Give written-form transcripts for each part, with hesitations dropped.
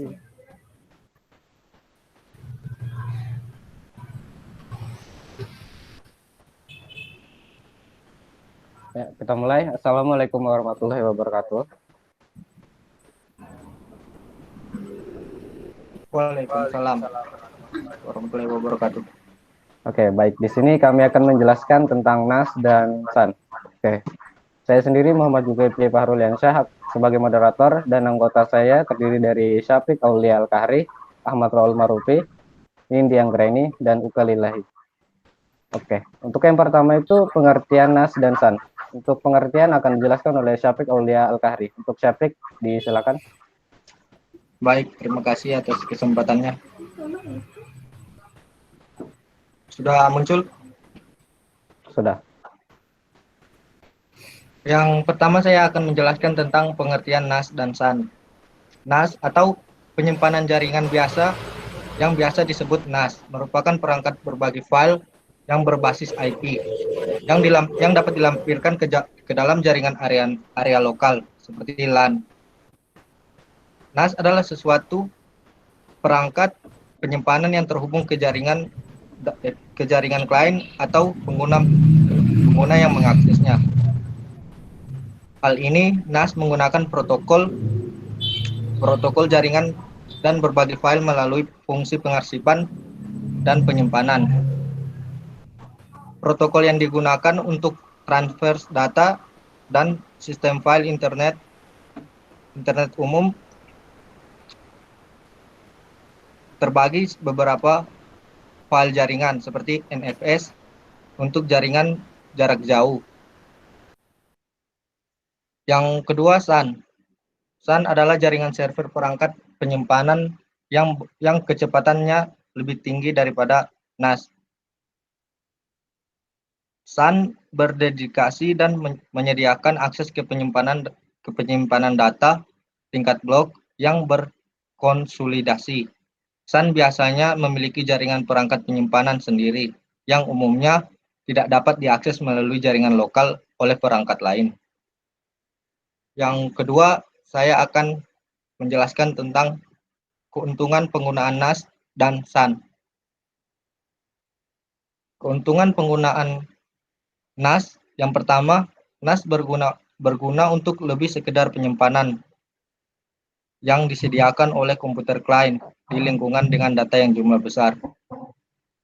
kasih. Ya, kita mulai. Assalamualaikum warahmatullahi wabarakatuh. Waalaikumsalam warahmatullahi wabarakatuh. Oke, baik. Di sini kami akan menjelaskan tentang NAS dan SAN. Oke, saya sendiri Muhammad Zulkifli Fahruliansyah sebagai moderator dan anggota saya terdiri dari Syafiq Aulia Al-Kahri, Ahmad Raul Marufi, Nindi Anggreni, dan Uka Lillahi. Oke, untuk yang pertama itu pengertian NAS dan SAN. Untuk pengertian akan dijelaskan oleh Syafiq Aulia Al-Kahri. Untuk Syafiq, disilakan. Baik, terima kasih atas kesempatannya. Sudah muncul? Sudah. Yang pertama saya akan menjelaskan tentang pengertian NAS dan SAN. NAS atau penyimpanan jaringan biasa yang biasa disebut NAS merupakan perangkat berbagi file yang berbasis IP yang dapat dilampirkan ke dalam jaringan area lokal seperti LAN. NAS adalah sesuatu perangkat penyimpanan yang terhubung ke jaringan klien atau pengguna yang mengaksesnya. Hal ini NAS menggunakan protokol jaringan dan berbagi file melalui fungsi pengarsipan dan penyimpanan. Protokol yang digunakan untuk transfer data dan sistem file internet umum terbagi beberapa file jaringan seperti NFS untuk jaringan jarak jauh. Yang kedua SAN. SAN adalah jaringan server perangkat penyimpanan yang kecepatannya lebih tinggi daripada NAS. SAN berdedikasi dan menyediakan akses ke penyimpanan data tingkat blok yang berkonsolidasi. SAN biasanya memiliki jaringan perangkat penyimpanan sendiri yang umumnya tidak dapat diakses melalui jaringan lokal oleh perangkat lain. Yang kedua, saya akan menjelaskan tentang keuntungan penggunaan NAS dan SAN. Keuntungan penggunaan NAS, yang pertama, NAS berguna untuk lebih sekedar penyimpanan yang disediakan oleh komputer klien di lingkungan dengan data yang jumlah besar.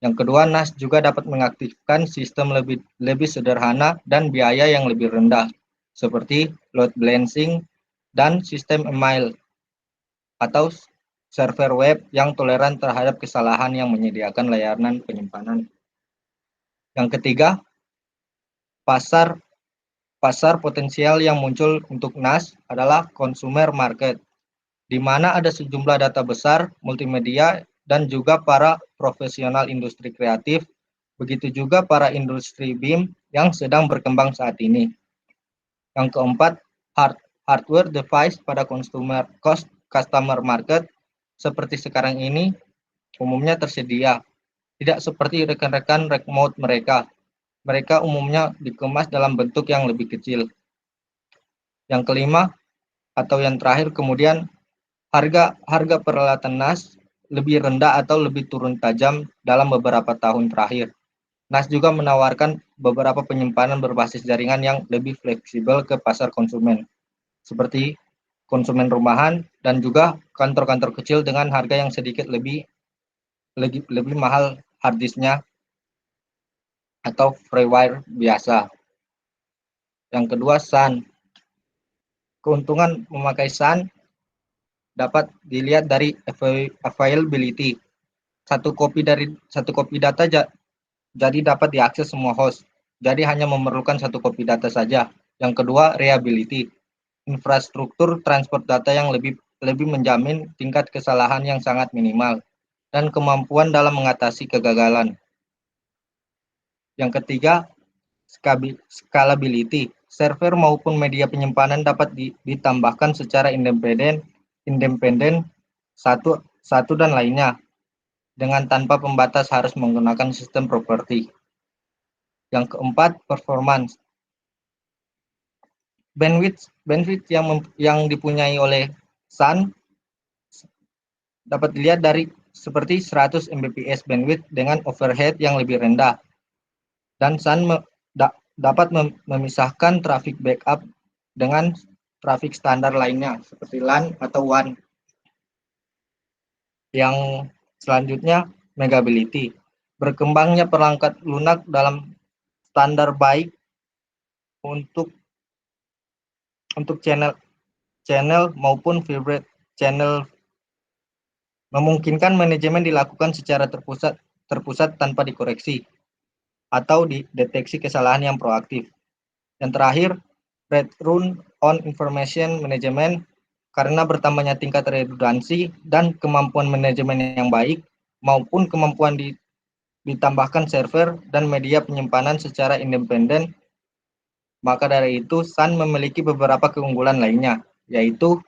Yang kedua, NAS juga dapat mengaktifkan sistem lebih sederhana dan biaya yang lebih rendah, seperti load balancing dan sistem email atau server web yang toleran terhadap kesalahan yang menyediakan layanan penyimpanan. Yang ketiga, pasar potensial yang muncul untuk NAS adalah consumer market, di mana ada sejumlah data besar, multimedia, dan juga para profesional industri kreatif, begitu juga para industri BIM yang sedang berkembang saat ini. Yang keempat, hardware device pada customer market seperti sekarang ini umumnya tersedia, tidak seperti rekan-rekan remote mereka. Mereka umumnya dikemas dalam bentuk yang lebih kecil. Yang kelima, atau yang terakhir kemudian, harga peralatan NAS lebih rendah atau lebih turun tajam dalam beberapa tahun terakhir. NAS juga menawarkan beberapa penyimpanan berbasis jaringan yang lebih fleksibel ke pasar konsumen, seperti konsumen rumahan dan juga kantor-kantor kecil dengan harga yang sedikit lebih mahal hard disknya atau freeware biasa. Yang kedua, SAN. Keuntungan memakai SAN dapat dilihat dari availability. Satu kopi data jadi dapat diakses semua host. Jadi hanya memerlukan satu kopi data saja. Yang kedua, reliability. Infrastruktur transport data yang lebih menjamin tingkat kesalahan yang sangat minimal dan kemampuan dalam mengatasi kegagalan. Yang ketiga, scalability. Server maupun media penyimpanan dapat ditambahkan secara independen satu dan lainnya dengan tanpa pembatas harus menggunakan sistem properti. Yang keempat, performance. Bandwidth yang dipunyai oleh SAN dapat dilihat dari seperti 100 Mbps bandwidth dengan overhead yang lebih rendah. Dan SAN dapat memisahkan traffic backup dengan traffic standar lainnya seperti LAN atau WAN. Yang selanjutnya, Megability. Berkembangnya perangkat lunak dalam standar baik untuk channel maupun vibrate channel, memungkinkan manajemen dilakukan secara terpusat tanpa dikoreksi atau dideteksi kesalahan yang proaktif. Yang terakhir, Red Run on Information Management, karena bertambahnya tingkat redundansi dan kemampuan manajemen yang baik maupun kemampuan ditambahkan server dan media penyimpanan secara independen, maka dari itu SAN memiliki beberapa keunggulan lainnya, yaitu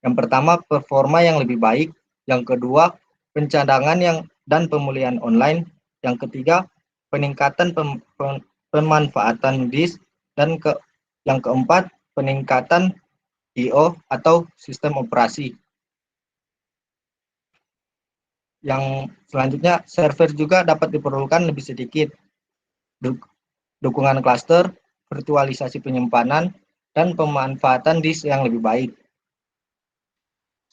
yang pertama, performa yang lebih baik, yang kedua, pencadangan dan pemulihan online, yang ketiga, peningkatan pemanfaatan disk, dan yang keempat, peningkatan I/O atau sistem operasi. Yang selanjutnya, server juga dapat diperlukan lebih sedikit, dukungan cluster, virtualisasi penyimpanan, dan pemanfaatan disk yang lebih baik.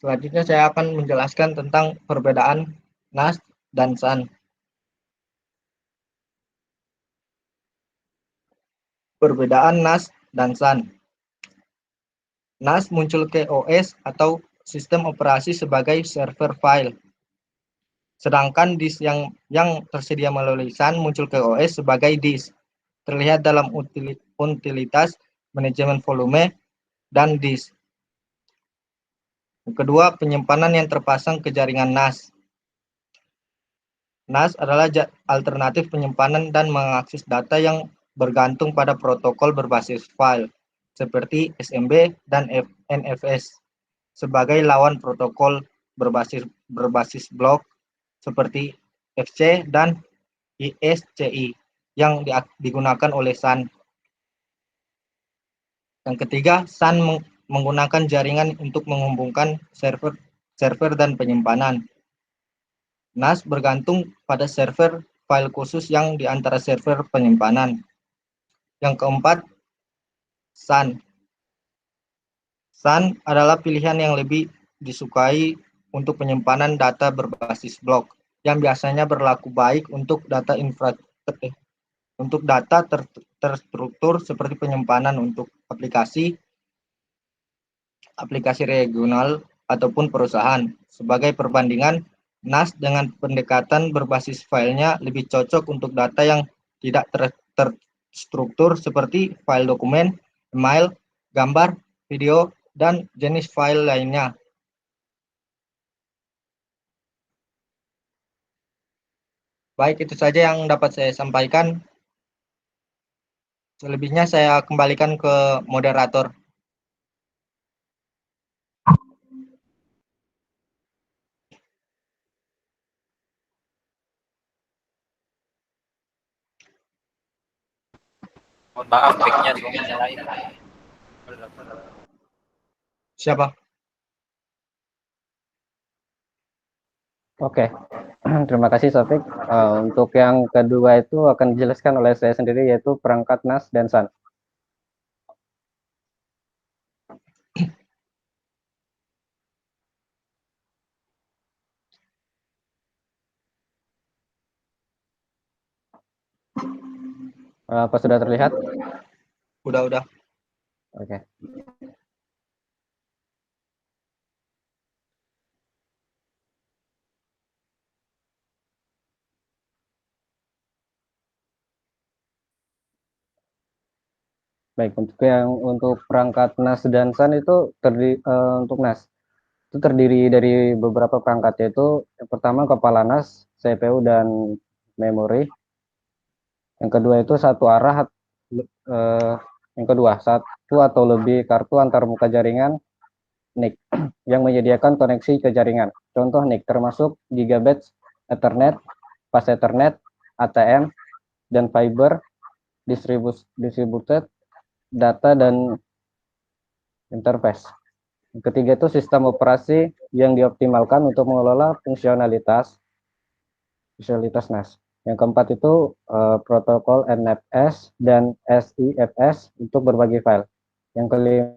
Selanjutnya saya akan menjelaskan tentang perbedaan NAS dan SAN. Perbedaan NAS dan SAN. NAS muncul ke OS atau sistem operasi sebagai server file. Sedangkan disk yang tersedia melalui SAN muncul ke OS sebagai disk. Terlihat dalam utilitas manajemen volume dan disk. Yang kedua, penyimpanan yang terpasang ke jaringan NAS. NAS adalah alternatif penyimpanan dan mengakses data yang bergantung pada protokol berbasis file, seperti SMB dan NFS, sebagai lawan protokol berbasis blok, seperti FC dan ISCI, yang digunakan oleh SAN. Yang ketiga, SAN menggunakan jaringan untuk menghubungkan server dan penyimpanan. NAS bergantung pada server file khusus yang di antara server penyimpanan. Yang keempat, SAN. SAN adalah pilihan yang lebih disukai untuk penyimpanan data berbasis blok, yang biasanya berlaku baik untuk data terstruktur seperti penyimpanan untuk aplikasi regional ataupun perusahaan. Sebagai perbandingan, NAS dengan pendekatan berbasis filenya lebih cocok untuk data yang tidak terstruktur seperti file dokumen, email, gambar, video, dan jenis file lainnya. Baik, itu saja yang dapat saya sampaikan. Selebihnya saya kembalikan ke moderator. Mohon maaf, mic-nya belum dinyalain. Siapa? Oke, terima kasih Sofik. Untuk yang kedua itu akan dijelaskan oleh saya sendiri, yaitu perangkat NAS dan SAN. Apa sudah terlihat? Udah. Oke. Baik, untuk perangkat NAS dan SAN itu untuk NAS itu terdiri dari beberapa perangkat, yaitu yang pertama kepala NAS, CPU dan memori. Yang kedua itu satu arah, yang kedua satu atau lebih kartu antar muka jaringan NIC yang menyediakan koneksi ke jaringan. Contoh NIC termasuk Gigabit Ethernet, Fast Ethernet, ATM, dan Fiber, Distributed Data, dan Interface. Yang ketiga itu sistem operasi yang dioptimalkan untuk mengelola fungsionalitas NAS. Yang keempat itu protokol NFS dan SIFS untuk berbagi file. Yang kelima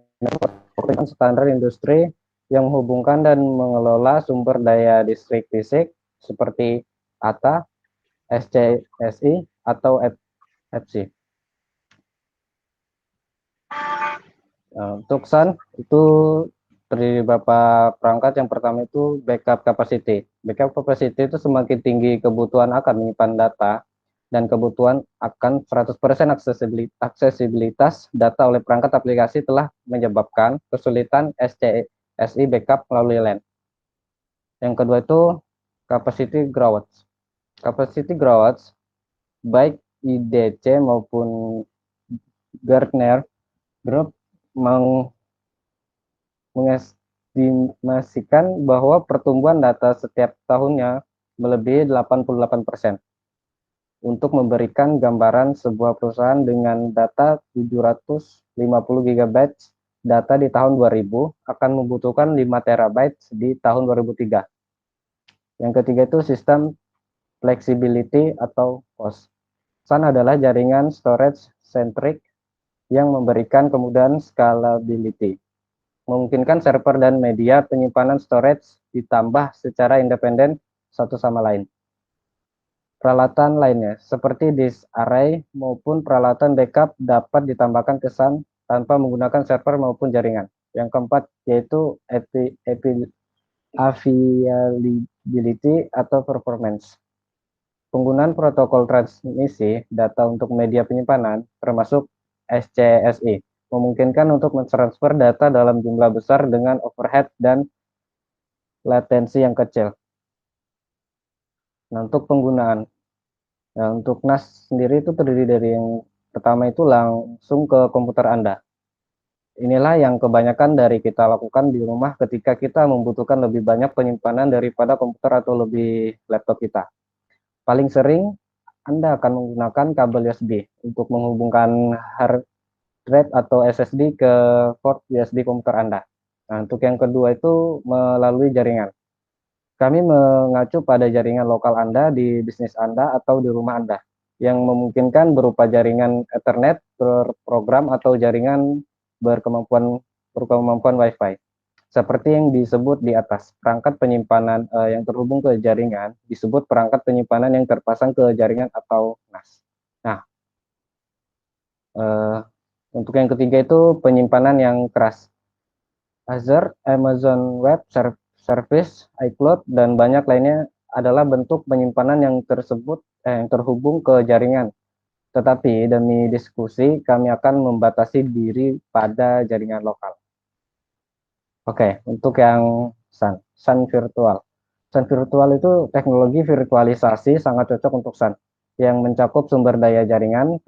standar industri yang menghubungkan dan mengelola sumber daya distrik fisik seperti ATA, SCSI, atau FC. Untuk SAN itu terdiri beberapa perangkat. Yang pertama itu backup capacity. Backup capacity itu semakin tinggi kebutuhan akan menyimpan data dan kebutuhan akan 100% aksesibilitas data oleh perangkat aplikasi telah menyebabkan kesulitan SCSI backup melalui LAN. Yang kedua itu capacity growth. Capacity growth baik IDC maupun Gartner Group mengestimasikan bahwa pertumbuhan data setiap tahunnya melebihi 88%. Untuk memberikan gambaran, sebuah perusahaan dengan data 750 GB data di tahun 2000 akan membutuhkan 5 TB di tahun 2003. Yang ketiga itu sistem flexibility atau FOS. SAN adalah jaringan storage centric yang memberikan kemudahan scalability, memungkinkan server dan media penyimpanan storage ditambah secara independen satu sama lain. Peralatan lainnya, seperti disk array maupun peralatan backup dapat ditambahkan ke SAN tanpa menggunakan server maupun jaringan. Yang keempat yaitu availability atau performance. Penggunaan protokol transmisi data untuk media penyimpanan, termasuk SCSI, memungkinkan untuk mentransfer data dalam jumlah besar dengan overhead dan latensi yang kecil. Nah, untuk penggunaan. Nah, untuk NAS sendiri itu terdiri dari yang pertama itu langsung ke komputer Anda. Inilah yang kebanyakan dari kita lakukan di rumah ketika kita membutuhkan lebih banyak penyimpanan daripada komputer atau lebih laptop kita. Paling sering Anda akan menggunakan kabel USB untuk menghubungkan hard drive atau SSD ke port USB komputer Anda. Nah, untuk yang kedua itu melalui jaringan. Kami mengacu pada jaringan lokal Anda di bisnis Anda atau di rumah Anda, yang memungkinkan berupa jaringan Ethernet berprogram atau jaringan berkemampuan Wi-Fi. Seperti yang disebut di atas, perangkat penyimpanan yang terhubung ke jaringan disebut perangkat penyimpanan yang terpasang ke jaringan atau NAS. Nah, untuk yang ketiga itu penyimpanan yang keras. Azure, Amazon Web Service, iCloud, dan banyak lainnya adalah bentuk penyimpanan yang terhubung ke jaringan. Tetapi demi diskusi, kami akan membatasi diri pada jaringan lokal. Oke, untuk yang SAN virtual. SAN virtual itu teknologi virtualisasi sangat cocok untuk SAN, yang mencakup sumber daya jaringan,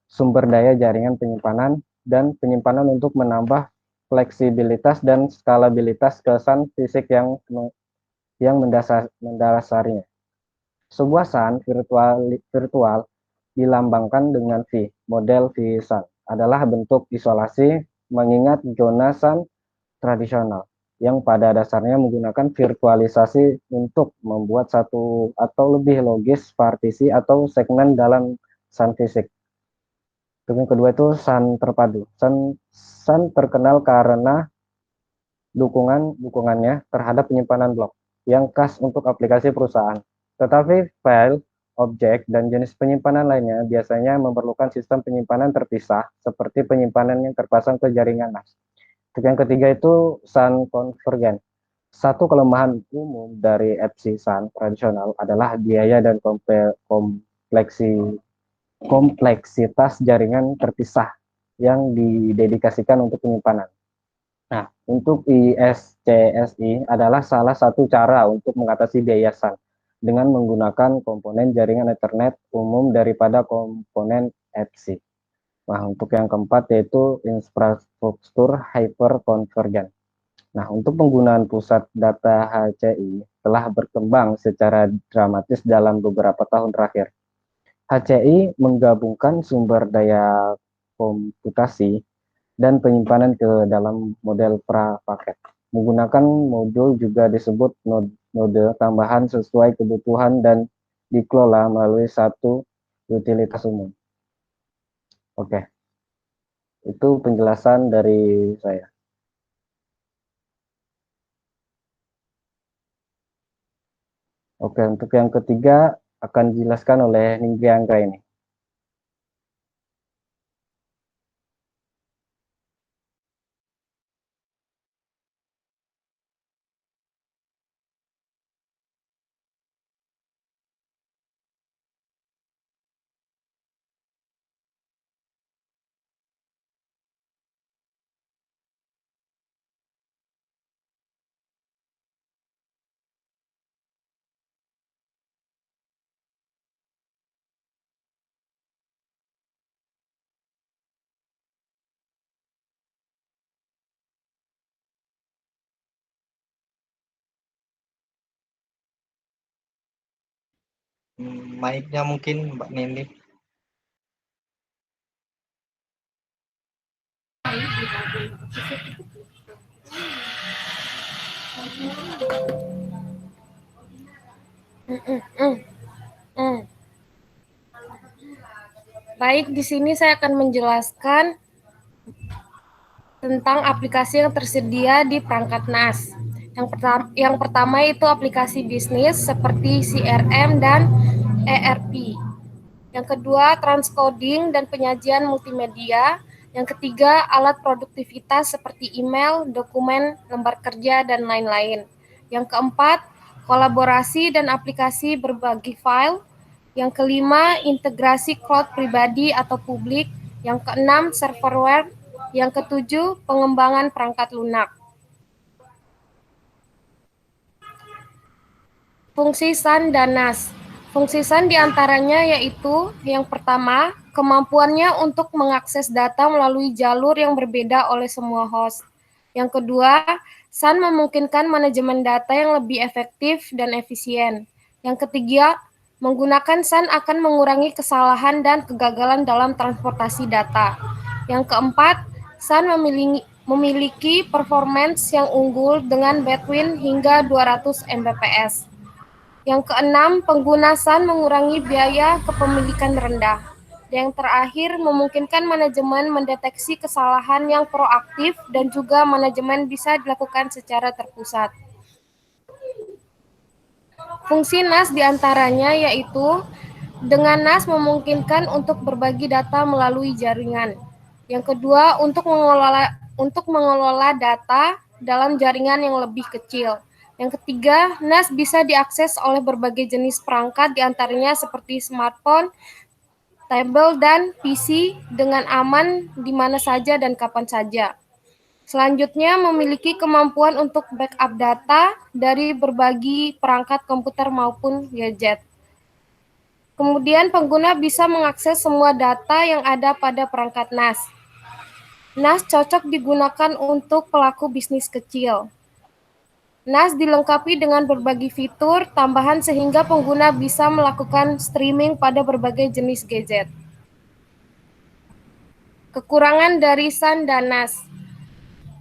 sumber daya jaringan penyimpanan dan penyimpanan untuk menambah fleksibilitas dan skalabilitas ke SAN fisik yang mendasarinya. Sebuah SAN virtual dilambangkan dengan V. Model V SAN adalah bentuk isolasi mengingat zona SAN tradisional yang pada dasarnya menggunakan virtualisasi untuk membuat satu atau lebih logis partisi atau segmen dalam SAN fisik. Yang kedua itu SAN terpadu. SAN terkenal karena dukungannya terhadap penyimpanan blok yang khas untuk aplikasi perusahaan. Tetapi file, objek, dan jenis penyimpanan lainnya biasanya memerlukan sistem penyimpanan terpisah seperti penyimpanan yang terpasang ke jaringan NAS. Yang ketiga itu SAN konvergen. Satu kelemahan umum dari FC SAN tradisional adalah biaya dan kompleksitas jaringan terpisah yang didedikasikan untuk penyimpanan. Nah, untuk ISCSI adalah salah satu cara untuk mengatasi biaya SAN dengan menggunakan komponen jaringan Ethernet umum daripada komponen FC. Nah, untuk yang keempat yaitu infrastruktur hyperconvergent. Nah, untuk penggunaan pusat data HCI telah berkembang secara dramatis dalam beberapa tahun terakhir. HCI menggabungkan sumber daya komputasi dan penyimpanan ke dalam model pra-paket. Menggunakan modul juga disebut node tambahan sesuai kebutuhan dan dikelola melalui satu utilitas umum. Oke, itu penjelasan dari saya. Oke, untuk yang ketiga akan dijelaskan oleh Ninggi Angga ini. Mic-nya mungkin Mbak Nindi. Baik, di sini saya akan menjelaskan tentang aplikasi yang tersedia di perangkat NAS. Yang pertama itu aplikasi bisnis seperti CRM dan ERP. Yang kedua, transcoding dan penyajian multimedia. Yang ketiga, alat produktivitas seperti email, dokumen, lembar kerja, dan lain-lain. Yang keempat, kolaborasi dan aplikasi berbagi file. Yang kelima, integrasi cloud pribadi atau publik. Yang keenam, serverware. Yang ketujuh, pengembangan perangkat lunak. Fungsi SAN dan NAS. Fungsi SAN diantaranya yaitu yang pertama, kemampuannya untuk mengakses data melalui jalur yang berbeda oleh semua host. Yang kedua, SAN memungkinkan manajemen data yang lebih efektif dan efisien. Yang ketiga, menggunakan SAN akan mengurangi kesalahan dan kegagalan dalam transportasi data. Yang keempat, SAN memiliki performance yang unggul dengan bandwidth hingga 200 Mbps. Yang keenam, pengguna SAN mengurangi biaya kepemilikan rendah. Yang terakhir, memungkinkan manajemen mendeteksi kesalahan yang proaktif dan juga manajemen bisa dilakukan secara terpusat. Fungsi NAS diantaranya yaitu dengan NAS memungkinkan untuk berbagi data melalui jaringan. Yang kedua, untuk mengelola data dalam jaringan yang lebih kecil. Yang ketiga, NAS bisa diakses oleh berbagai jenis perangkat diantaranya seperti smartphone, tablet, dan PC dengan aman di mana saja dan kapan saja. Selanjutnya, memiliki kemampuan untuk backup data dari berbagai perangkat komputer maupun gadget. Kemudian pengguna bisa mengakses semua data yang ada pada perangkat NAS. NAS cocok digunakan untuk pelaku bisnis kecil. NAS dilengkapi dengan berbagai fitur tambahan sehingga pengguna bisa melakukan streaming pada berbagai jenis gadget. Kekurangan dari SAN dan NAS.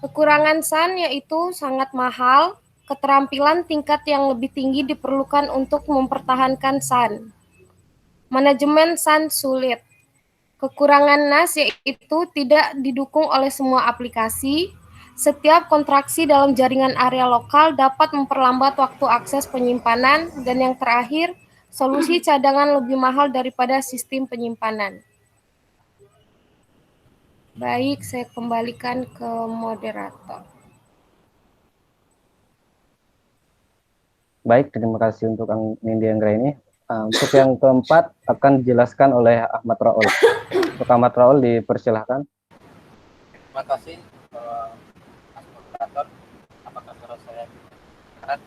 Kekurangan SAN yaitu sangat mahal, keterampilan tingkat yang lebih tinggi diperlukan untuk mempertahankan SAN. Manajemen SAN sulit. Kekurangan NAS yaitu tidak didukung oleh semua aplikasi. Setiap kontraksi dalam jaringan area lokal dapat memperlambat waktu akses penyimpanan. Dan yang terakhir, solusi cadangan lebih mahal daripada sistem penyimpanan. Baik, saya kembalikan ke moderator. Baik, terima kasih untuk Kang Nindi Anggra ini. Untuk yang keempat akan dijelaskan oleh Ahmad Raul. Untuk Ahmad Raul dipersilahkan. Terima kasih, Mas Moderator. Apakah suara saya kedengaran?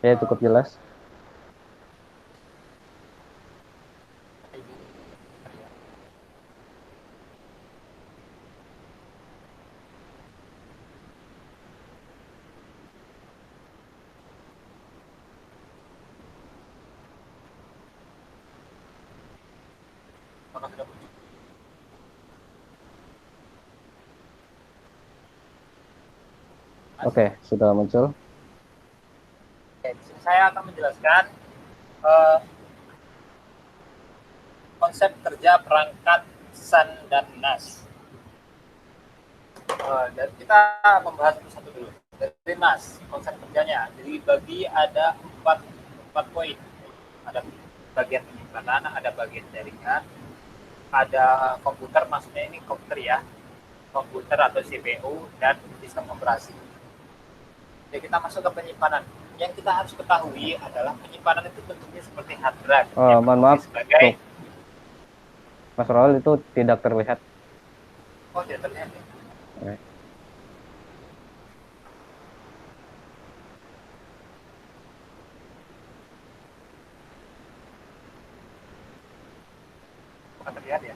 Ya, cukup jelas. Apakah sudah muncul? Mas? Oke, sudah muncul. Oke, di sini saya akan menjelaskan eh, konsep kerja perangkat SAN dan NAS. Dan kita membahas satu-satu dulu. Dari NAS, konsep kerjanya. Jadi bagi ada empat poin. Ada bagian penyimpanan, ada bagian jaringan, ada komputer, maksudnya ini komputer ya, komputer atau CPU, dan sistem operasi. Jadi kita masuk ke penyimpanan. Yang kita harus ketahui adalah penyimpanan itu bentuknya seperti hard drive. Mohon maaf, sebagai Mas Raul itu tidak terlihat. oh tidak terlihat ya. Oke. Bukan terlihat ya.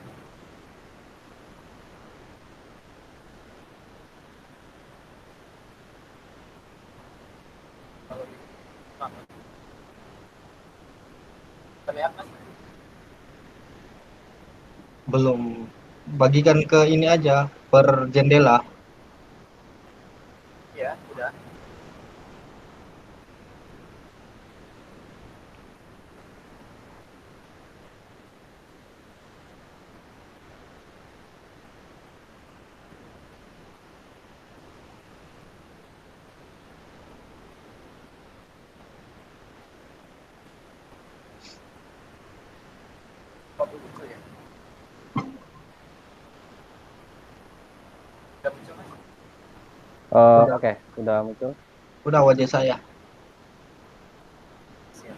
Kalau di- nah, terlihat mas? Belum. Bagikan ke ini aja, per jendela. Ya, sudah. Kok belum muncul ya? Sudah muncul mas? Oke, sudah muncul. Udah wajah saya. Siap.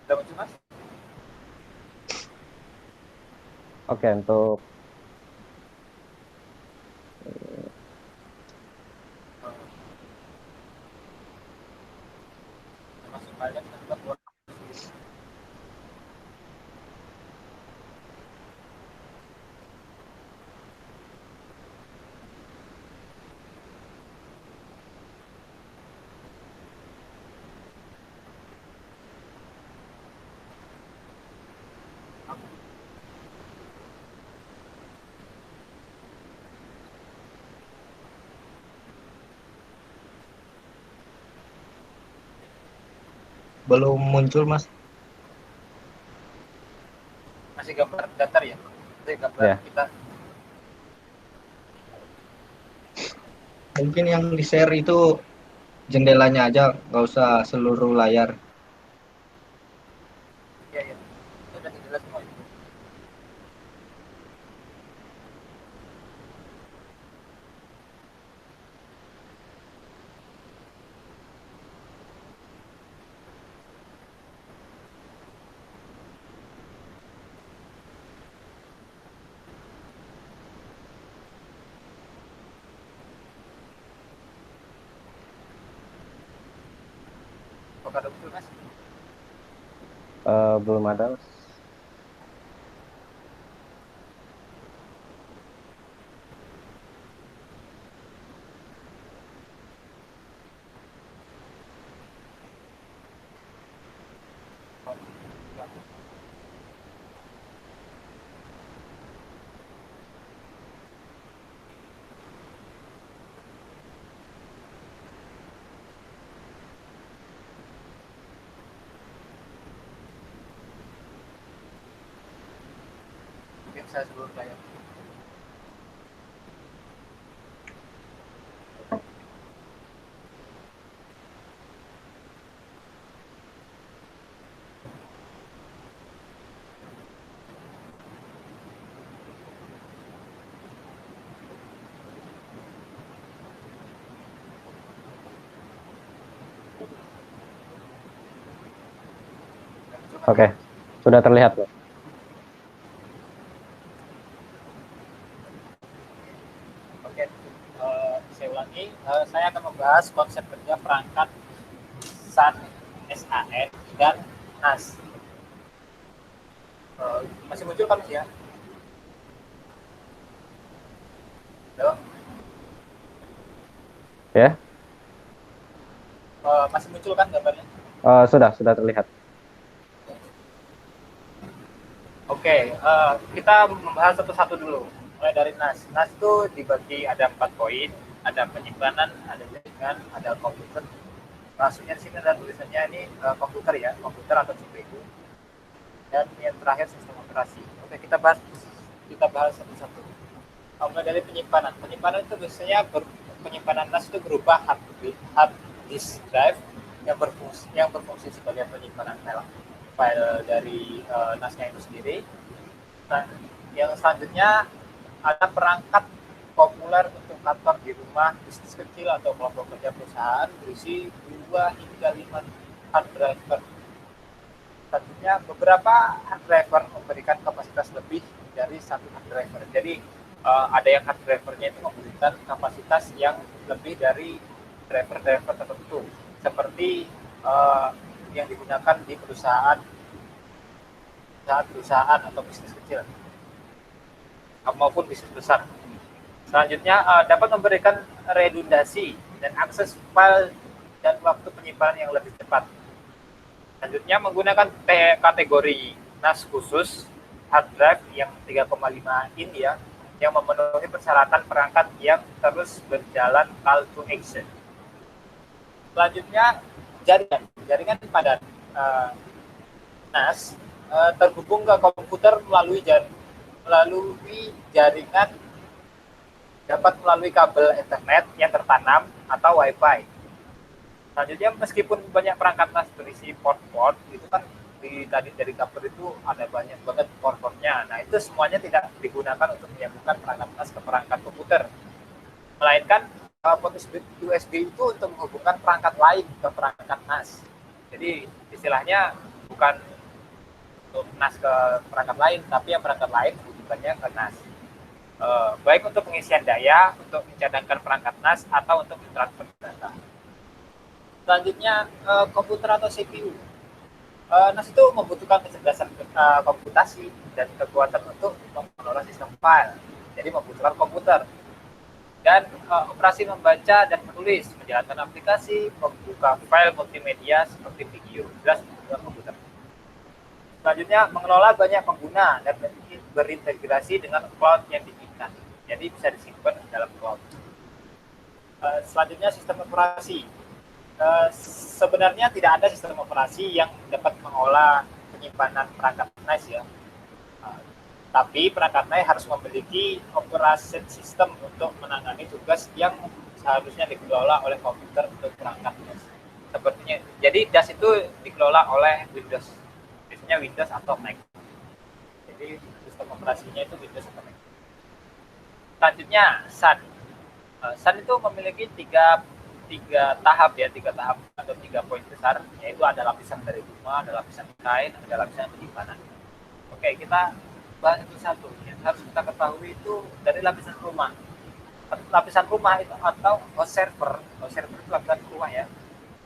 Sudah muncul mas? Oke, untuk Masuk banyak tetap buat Belum muncul, Mas. masih gambar datar ya? Masih gambar Ya. kita. Mungkin yang di-share itu jendelanya aja, nggak usah seluruh layar. Iya, iya. Sudah jelas semua itu. Apakah ada muncul mas? belum ada, Mas. Mungkin saya seluruh layar. Oke, sudah terlihat, Mas. Oke, saya ulangi. Saya akan membahas konsep kerja perangkat SAN, SAN, dan NAS. Masih muncul kan mas ya? Halo? Ya, Masih muncul kan gambarnya? sudah terlihat. kita membahas satu-satu dulu. Mulai dari NAS. NAS itu dibagi ada 4 poin, ada penyimpanan, ada jaringan, ada komputer. Maksudnya di sini ada tulisannya ini komputer ya, komputer atau CPU. Dan yang terakhir sistem operasi. Oke, kita bahas satu-satu. Mulai dari penyimpanan. Penyimpanan itu biasanya penyimpanan NAS itu berupa hard disk drive yang berfungsi sebagai penyimpanan file dari NAS-nya itu sendiri. Nah, yang selanjutnya ada perangkat populer untuk kantor di rumah, bisnis kecil atau kelompok kerja perusahaan berisi 2 hingga 5 hard driver. Selanjutnya beberapa hard driver memberikan kapasitas lebih dari 1 hard driver. Jadi ada yang hard drivernya itu memberikan kapasitas yang lebih dari driver-driver tertentu, seperti yang digunakan di perusahaan atau bisnis kecil maupun bisnis besar. Selanjutnya dapat memberikan redundasi dan akses file dan waktu penyimpanan yang lebih cepat. Selanjutnya menggunakan kategori NAS khusus hard drive yang 3,5 in ya, yang memenuhi persyaratan perangkat yang terus berjalan call to action. Selanjutnya jaringan padat. NAS terhubung ke komputer melalui jaringan dapat melalui kabel Ethernet yang tertanam atau Wi-Fi. Selanjutnya meskipun banyak perangkat NAS berisi port-port, itu kan tadi dari cover itu ada banyak banget port-portnya. Nah, itu semuanya tidak digunakan untuk menyambungkan perangkat NAS ke perangkat komputer, melainkan port USB itu untuk menghubungkan perangkat lain ke perangkat NAS. Jadi istilahnya bukan untuk NAS ke perangkat lain, tapi yang perangkat lain hubungannya ke NAS. Baik untuk pengisian daya, untuk mencadangkan perangkat NAS, atau untuk mentransfer data. Selanjutnya komputer atau CPU. NAS itu membutuhkan kecerdasan komputasi dan kekuatan untuk mengelola sistem file. Jadi membutuhkan komputer dan operasi membaca dan menulis, menjalankan aplikasi, membuka file multimedia seperti video, jelas membutuhkan komputer. Selanjutnya mengelola banyak pengguna dan berintegrasi dengan cloud yang diinginkan. Jadi bisa disimpan dalam cloud. Selanjutnya sistem operasi. Sebenarnya tidak ada sistem operasi yang dapat mengolah penyimpanan perangkat NAS ya. Tapi perangkat NAS harus memiliki operation system untuk menangani tugas yang seharusnya dikelola oleh komputer untuk perangkat NAS. Sepertinya, jadi DAS itu dikelola oleh Windows, biasanya Windows atau Mac. Jadi sistem operasinya itu Windows atau Mac. Selanjutnya SAN. SAN itu memiliki tiga tahap atau 3 poin besar, yaitu ada lapisan dari rumah, ada lapisan kain, ada lapisan penyimpanan. Oke, kita bahas itu satu. Yang harus kita ketahui itu dari lapisan rumah. Lapisan rumah itu atau host server itu lapisan rumah ya,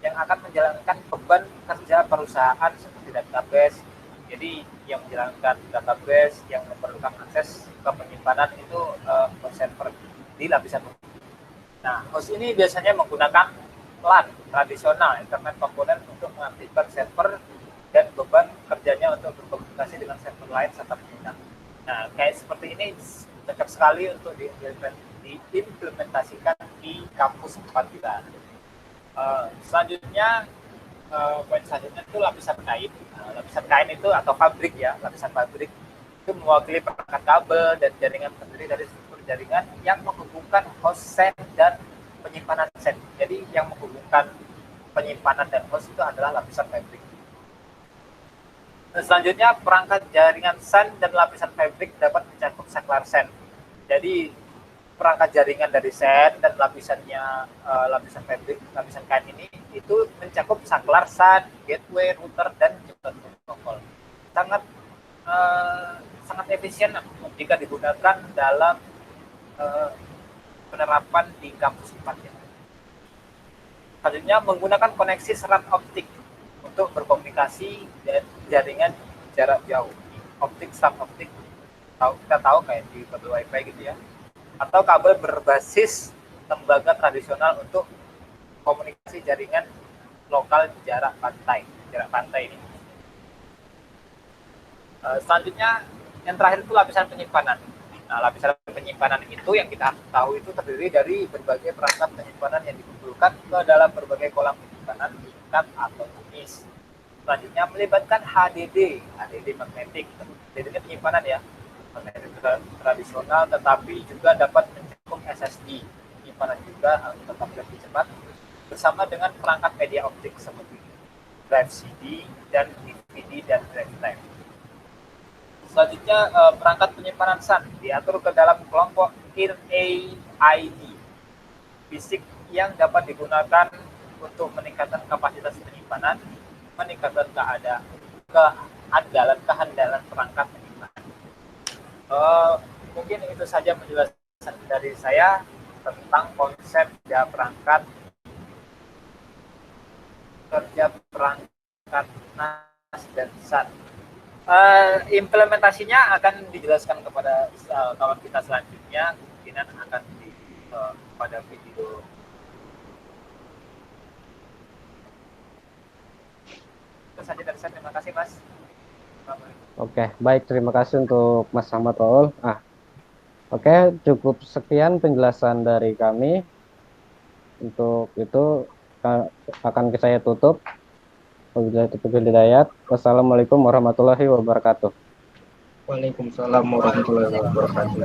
yang akan menjalankan beban kerja perusahaan seperti database. Jadi yang menjalankan database, yang memerlukan akses ke penyimpanan itu host server di lapisan rumah. Nah, host ini biasanya menggunakan LAN tradisional, internet komponen, untuk mengaktifkan server dan beban kerjanya untuk berkomunikasi dengan server lain serta penyimpanan. Nah, kayak seperti ini cocok sekali untuk diimplementasikan di kampus tempat kita. Selanjutnya, poin selanjutnya itu lapisan kain. Lapisan kain itu atau fabrik ya, lapisan fabrik itu mewakili perangkat kabel dan jaringan terdiri dari jaringan yang menghubungkan host SAN dan penyimpanan SAN. Jadi yang menghubungkan penyimpanan dan host itu adalah lapisan fabrik. Selanjutnya perangkat jaringan SAN dan lapisan fabrik dapat mencakup saklar SAN. Jadi perangkat jaringan dari SAN dan lapisan fabrik, lapisan kain ini itu mencakup saklar SAN, gateway, router, dan protokol. Sangat efisien jika digunakan dalam penerapan di kampus tempatnya. Selanjutnya menggunakan koneksi serat optik untuk berkomunikasi dan jaringan jarak jauh. Suboptik, kita tahu kayak di kabel Wi-Fi gitu ya. Atau kabel berbasis tembaga tradisional untuk komunikasi jaringan lokal di jarak pantai ini. Selanjutnya Yang terakhir itu lapisan penyimpanan. Nah, lapisan penyimpanan itu yang kita tahu itu terdiri dari berbagai perangkat penyimpanan yang dikumpulkan ke dalam berbagai kolam penyimpanan tingkat atau jenis. Selanjutnya melibatkan HDD magnetik. HDD penyimpanan ya, magnetik tradisional, tetapi juga dapat mencakup SSD, penyimpanan juga tetap lebih cepat, bersama dengan perangkat media optik seperti drive CD dan DVD dan drive time. Selanjutnya perangkat penyimpanan SAN diatur ke dalam kelompok RAID fisik yang dapat digunakan untuk meningkatkan kapasitas penyimpanan, meningkatkan kehandalan perangkat penyimpanan. Mungkin itu saja penjelasan dari saya tentang konsep kerja perangkat NAS dan SAN. Implementasinya akan dijelaskan kepada kawan kita selanjutnya, kemungkinan akan pada video. Itu saja dari saya, terima kasih Mas. Oke, baik, terima kasih untuk Mas Ahmad Waul. Oke, cukup sekian penjelasan dari kami. Untuk itu akan saya tutup. Wassalamualaikum warahmatullahi wabarakatuh. Waalaikumsalam warahmatullahi wabarakatuh.